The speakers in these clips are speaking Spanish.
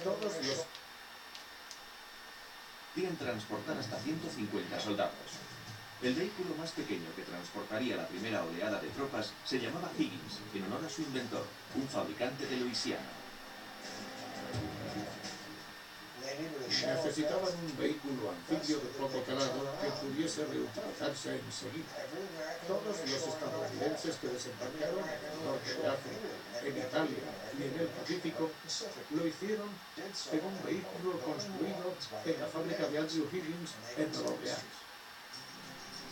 Todos los... Podían transportar hasta 150 soldados. El vehículo más pequeño que transportaría la primera oleada de tropas se llamaba Higgins, en honor a su inventor, un fabricante de Luisiana. Necesitaban un vehículo anfibio de poco calado que pudiese reutilizarse enseguida. Todos los estadounidenses que desembarcaron en el norte de África, en Italia y en el Pacífico, lo hicieron en un vehículo construido en la fábrica de Andrew Higgins en Nueva Orleans.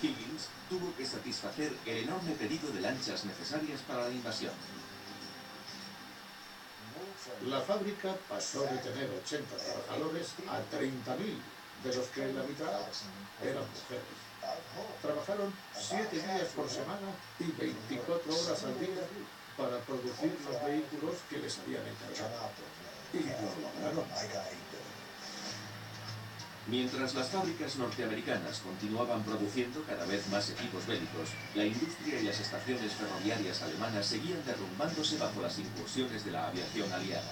Higgins tuvo que satisfacer el enorme pedido de lanchas necesarias para la invasión. La fábrica pasó de tener 80 trabajadores a 30.000, de los que la mitad eran mujeres. Trabajaron 7 días por semana y 24 horas al día para producir los vehículos que les habían encargado. Y lo lograron. Mientras las fábricas norteamericanas continuaban produciendo cada vez más equipos bélicos, la industria y las estaciones ferroviarias alemanas seguían derrumbándose bajo las incursiones de la aviación aliada.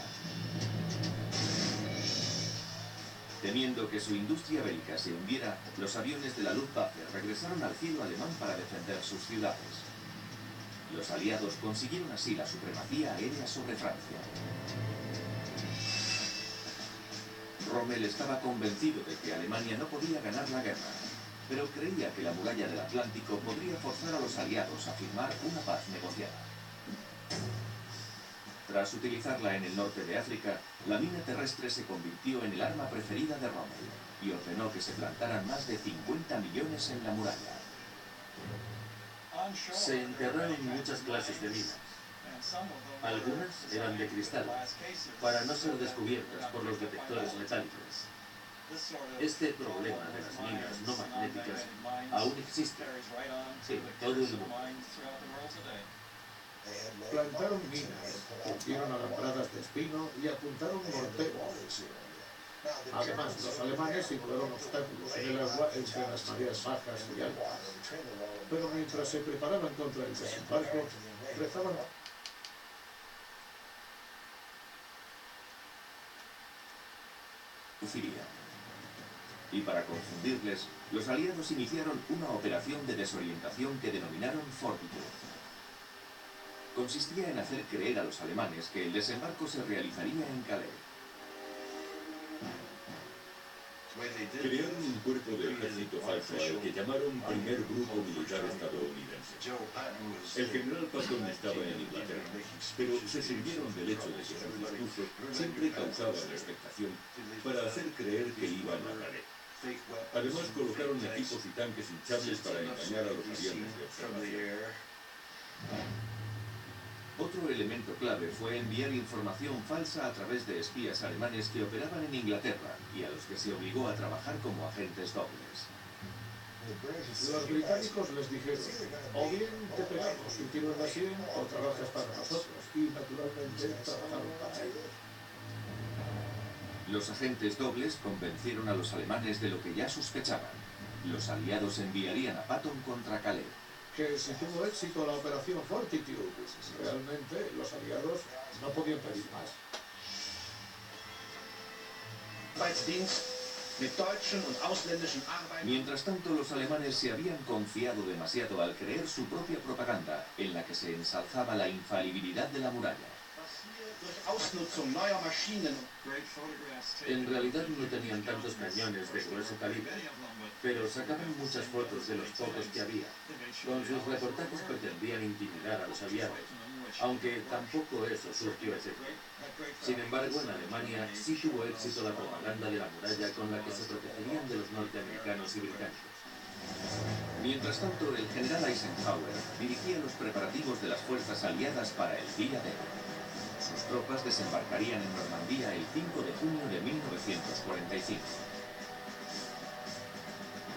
Temiendo que su industria bélica se hundiera, los aviones de la Luftwaffe regresaron al cielo alemán para defender sus ciudades. Los aliados consiguieron así la supremacía aérea sobre Francia. Rommel estaba convencido de que Alemania no podía ganar la guerra, pero creía que la muralla del Atlántico podría forzar a los aliados a firmar una paz negociada. Tras utilizarla en el norte de África, la mina terrestre se convirtió en el arma preferida de Rommel y ordenó que se plantaran más de 50 millones en la muralla. Se enterraron muchas clases de minas. Algunas eran de cristal, para no ser descubiertas por los detectores metálicos. Este problema de las minas no magnéticas aún existe en todo el mundo. Plantaron minas, hundieron alambradas de espino y apuntaron morteros. Además, los alemanes simularon obstáculos en el agua entre las mareas bajas y altas. Pero mientras se preparaban contra el desembarco, rezaban y para confundirles, los aliados iniciaron una operación de desorientación que denominaron Fortitude. Consistía en hacer creer a los alemanes que el desembarco se realizaría en Calais. Crearon un cuerpo de ejército falso al que llamaron Primer Grupo Militar Estadounidense. El general Patton estaba en Inglaterra, pero se sirvieron del hecho de que sus discursos siempre causaban expectación para hacer creer que iban a Calais. Además colocaron equipos y tanques hinchables para engañar a los aviones de observación. Otro elemento clave fue enviar información falsa a través de espías alemanes que operaban en Inglaterra y a los que se obligó a trabajar como agentes dobles. Los británicos les dijeron, o bien te pegamos un tiro en la sien o trabajas para nosotros, y naturalmente trabajaron para ellos. Los agentes dobles convencieron a los alemanes de lo que ya sospechaban. Los aliados enviarían a Patton contra Calais. Que si tuvo éxito la operación Fortitude, realmente los aliados no podían pedir más. Mientras tanto, los alemanes se habían confiado demasiado al creer su propia propaganda, en la que se ensalzaba la infalibilidad de la muralla. En realidad no tenían tantos cañones de grueso calibre, pero sacaban muchas fotos de los pocos que había. Con sus reportajes pretendían intimidar a los aliados, aunque tampoco eso surtió efecto. Sin embargo, en Alemania sí tuvo éxito la propaganda de la muralla con la que se protegerían de los norteamericanos y británicos. Mientras tanto, el general Eisenhower dirigía los preparativos de las fuerzas aliadas para el día D. Sus tropas desembarcarían en Normandía el 5 de junio de 1945.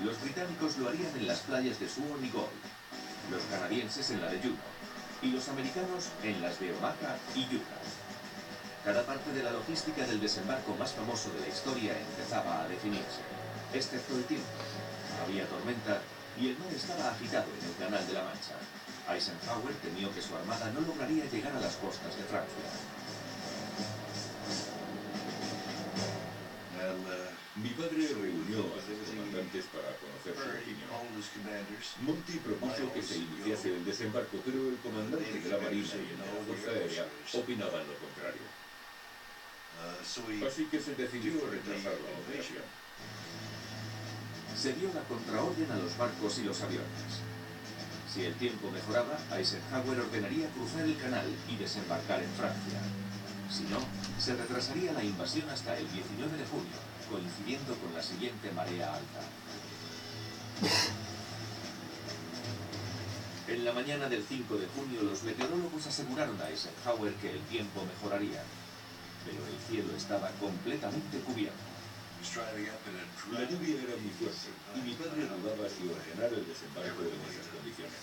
Los británicos lo harían en las playas de Swan y Gold, los canadienses en la de Juno, y los americanos en las de Omaha y Utah. Cada parte de la logística del desembarco más famoso de la historia empezaba a definirse, excepto el tiempo. Había tormenta y el mar estaba agitado en el Canal de la Mancha. Eisenhower temió que su armada no lograría llegar a las costas de Francia. comandantes para conocer su opinión. Monty propuso que se iniciase el desembarco, pero el comandante de la Marina y el de la Fuerza Aérea opinaban lo contrario. Así que se decidió retrasar la operación. Se dio la contraorden a los barcos y los aviones. Si el tiempo mejoraba, Eisenhower ordenaría cruzar el canal y desembarcar en Francia. Si no, se retrasaría la invasión hasta el 19 de junio, coincidiendo con la siguiente marea alta. En la mañana del 5 de junio, los meteorólogos aseguraron a Eisenhower que el tiempo mejoraría, pero el cielo estaba completamente cubierto. La lluvia era muy fuerte y mi padre dudaba si ordenar el desembarco en esas condiciones.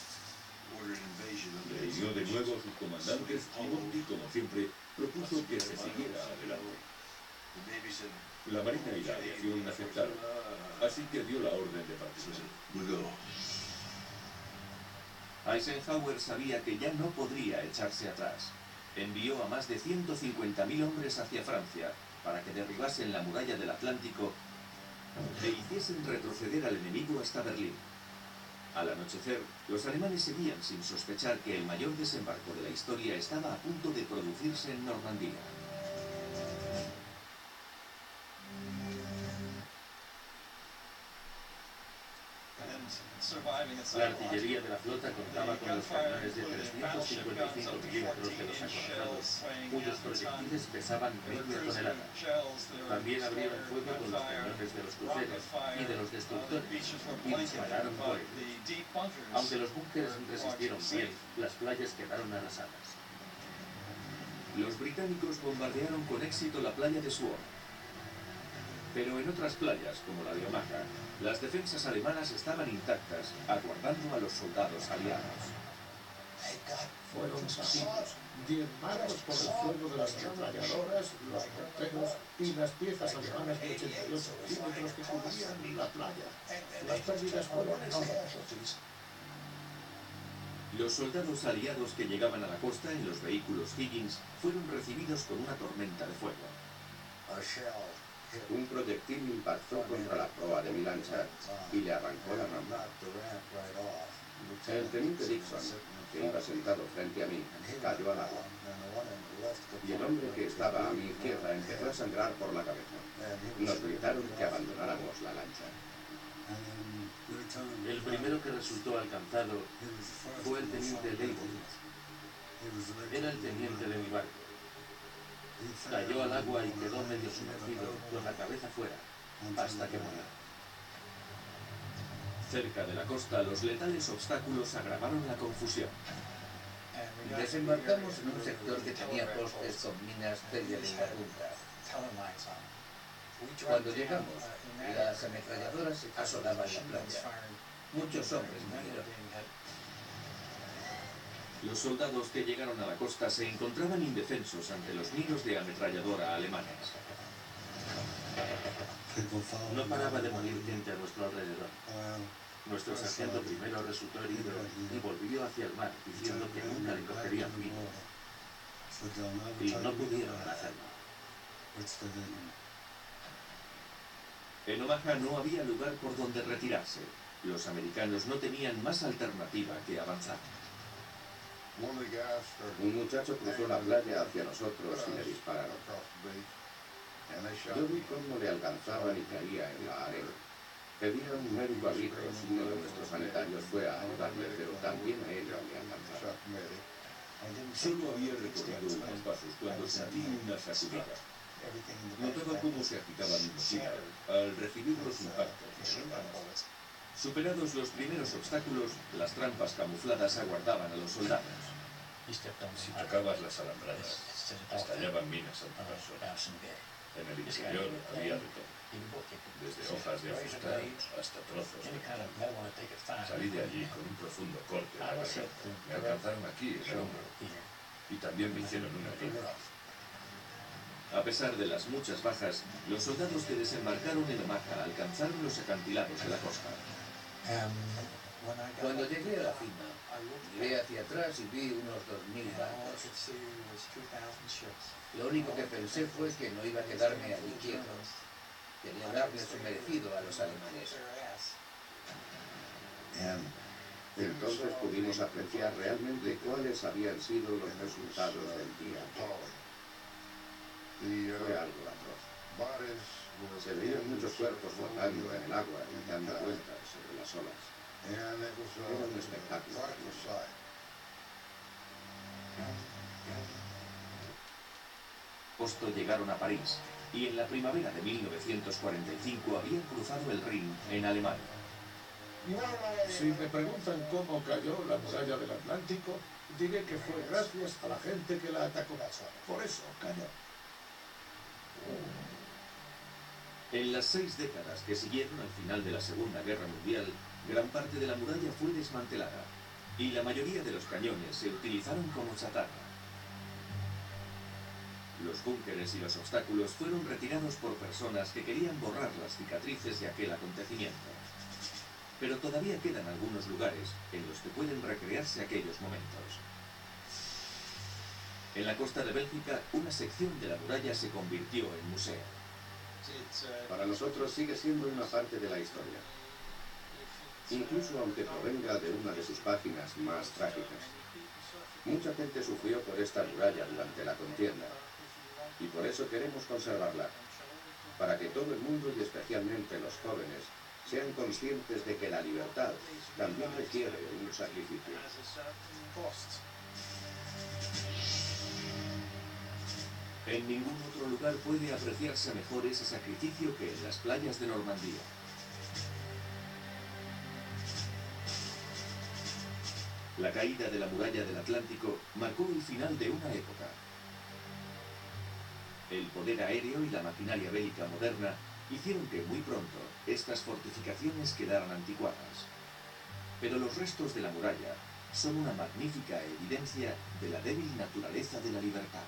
Reunió de nuevo a sus comandantes y Monty, como siempre, propuso que se siguiera adelante. La Marina y la aviación aceptaron, así que dio la orden de partir. Eisenhower sabía que ya no podría echarse atrás. Envió a más de 150.000 hombres hacia Francia para que derribasen la muralla del Atlántico e hiciesen retroceder al enemigo hasta Berlín. Al anochecer, los alemanes seguían sin sospechar que el mayor desembarco de la historia estaba a punto de producirse en Normandía. La artillería de la flota contaba con los cañones de 355 milímetros de los acorazados, cuyos proyectiles pesaban media tonelada. También abrieron fuego con los cañones de los cruceros y de los destructores, y dispararon por ellos. Aunque los búnkeres resistieron bien, las playas quedaron arrasadas. Los británicos bombardearon con éxito la playa de Sword. Pero en otras playas, como la de Omaha, las defensas alemanas estaban intactas, aguardando a los soldados aliados. Fueron abatidos, diezmados por el fuego de las ametralladoras, los morteros y las piezas alemanas de 88 milímetros que cubrían la playa. Las pérdidas fueron enormes. Los soldados aliados que llegaban a la costa en los vehículos Higgins fueron recibidos con una tormenta de fuego. Un proyectil impactó contra la proa de mi lancha y le arrancó la rampa. El teniente Dixon, que iba sentado frente a mí, cayó al agua. Y el hombre que estaba a mi izquierda empezó a sangrar por la cabeza. Nos gritaron que abandonáramos la lancha. El primero que resultó alcanzado fue el teniente Leibowitz. Era el teniente de mi barco. Cayó al agua y quedó medio sumergido, con la cabeza fuera, hasta que murió. Cerca de la costa, los letales obstáculos agravaron la confusión. Desembarcamos en un sector que tenía postes con minas tele en la punta. Cuando llegamos, las ametralladoras asolaban la playa. Muchos hombres murieron. Los soldados que llegaron a la costa se encontraban indefensos ante los nidos de ametralladora alemanes. No paraba de morir gente a nuestro alrededor. Nuestro sargento primero resultó herido y volvió hacia el mar diciendo que nunca le cogerían vivo. Y no pudieron hacerlo. En Omaha no había lugar por donde retirarse. Los americanos no tenían más alternativa que avanzar. Un muchacho cruzó la playa hacia nosotros y le dispararon. Yo vi cómo le alcanzaban y caía en la arena. Pedía un médico a gritos y uno de nuestros sanitarios fue a ayudarle, pero también a él le alcanzaron. Solo había recorrido unos pasos cuando sentí una sacudida. Notaba cómo se agitaba mi mochila al recibir los impactos. Superados los primeros obstáculos, las trampas camufladas aguardaban a los soldados. Si tocabas las alambradas, estallaban minas al paso. En el interior había de todo, desde hojas de afustar hasta trozos de metal. Salí de allí con un profundo corte en la garganta. Me alcanzaron aquí, en el hombro, y también me hicieron una herida. A pesar de las muchas bajas, los soldados que desembarcaron en Omaha alcanzaron los acantilados de la costa. Cuando llegué a la cima, miré hacia atrás y vi unos 2.000 barcos. Lo único que pensé fue que no iba a quedarme allí quieto. celebrarle su merecido a los alemanes. Entonces pudimos apreciar realmente cuáles habían sido los resultados del día. Fue algo atroz. Se veían muchos cuerpos flotando en el agua y dando vueltas sobre las olas. Era un espectáculo. Posto llegaron a París y en la primavera de 1945 habían cruzado el Rin en Alemania. Si me preguntan cómo cayó la muralla del Atlántico, diré que fue gracias a la gente que la atacó. Por eso cayó. En las 6 décadas que siguieron al final de la Segunda Guerra Mundial, gran parte de la muralla fue desmantelada y la mayoría de los cañones se utilizaron como chatarra. Los búnkeres y los obstáculos fueron retirados por personas que querían borrar las cicatrices de aquel acontecimiento. Pero todavía quedan algunos lugares en los que pueden recrearse aquellos momentos. En la costa de Bélgica, una sección de la muralla se convirtió en museo. Para nosotros sigue siendo una parte de la historia, incluso aunque provenga de una de sus páginas más trágicas. Mucha gente sufrió por esta muralla durante la contienda, y por eso queremos conservarla, para que todo el mundo y especialmente los jóvenes sean conscientes de que la libertad también requiere un sacrificio. En ningún otro lugar puede apreciarse mejor ese sacrificio que en las playas de Normandía. La caída de la muralla del Atlántico marcó el final de una época. El poder aéreo y la maquinaria bélica moderna hicieron que muy pronto estas fortificaciones quedaran anticuadas. Pero los restos de la muralla son una magnífica evidencia de la débil naturaleza de la libertad.